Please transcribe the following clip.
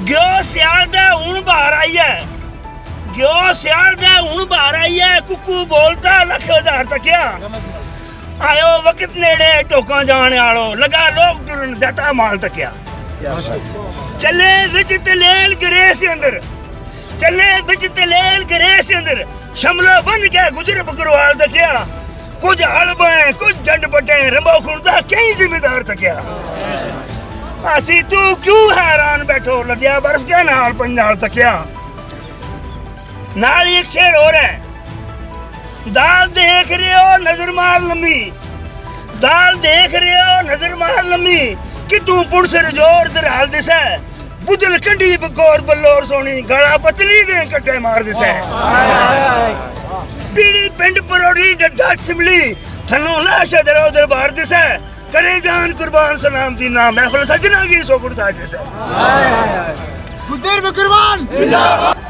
ਗਿਓ ਸਿਆਲ ਦਾ ਹੁਣ ਬਾਹਰ ਆਈ ਹੈ ਗਿਓ ਸਿਆਲ ਦਾ ਹੁਣ ਬਾਹਰ ਆਈ ਹੈ ਕੁੱਕੂ ਬੋਲਦਾ ਲੱਖ ਹਜ਼ਾਰ ਤੱਕਿਆ ਆਇਓ ਵਕਤ ਨੇੜੇ ਟੋਕਾਂ ਜਾਣ ਵਾਲੋ ਲਗਾ ਲੋਕ ਟੁਰਨ ਜੱਟਾ ਮਾਲ ਤੱਕਿਆ ਚੱਲੇ ਵਿੱਚ ਤਲੇਲ ਗਰੇ ਸੀ ਅੰਦਰ ਚੱਲੇ ਵਿੱਚ ਤਲੇਲ ਗਰੇ ਸੀ ਅੰਦਰ ਸ਼ਮਲਾ ਬਣ ਕੇ ਗੁਜਰ ਬਕਰਵਾਲ ਤੱਕਿਆ ਕੁਝ ਹਲਬੇ ਕੁਝ ਜੰਡ ਪਟੇ ਰੰਬੋ ਖੁੰਦਾ ਕਈ ਜ਼ਿੰਮੇਦਾਰ ਤੱਕਿਆ ਅਸੀਂ ਤੂੰ ਕਿਉਂ ਹੈਰਾਨ ਬੈਠੋ ਲੱਗਿਆ ਬਰਫ ਕੇ ਨਾਲ ਪੰਜਾਲ ਤੱਕਿਆ ਨਾਲ ਇੱਕ ਸ਼ੇਰ ਹੋਰ ਹੈ दाल देख रहे हो नजर मार लम्मी दाल देख रहे हो नजर मार लम्मी कि तू पुड़स रजोर दराल दिसा बुदल कंडी बकोर बल्लोर सोनी गला पतली दे कट्टे मार दिसा पीड़ी पिंड परोड़ी डड्डा सिमली थनों लाशा दरो दरबार दिसा करे जान कुर्बान सलाम दी नाम महफिल सजना की सोकुड़ साज दिसा गुजर बकरवान जिंदाबाद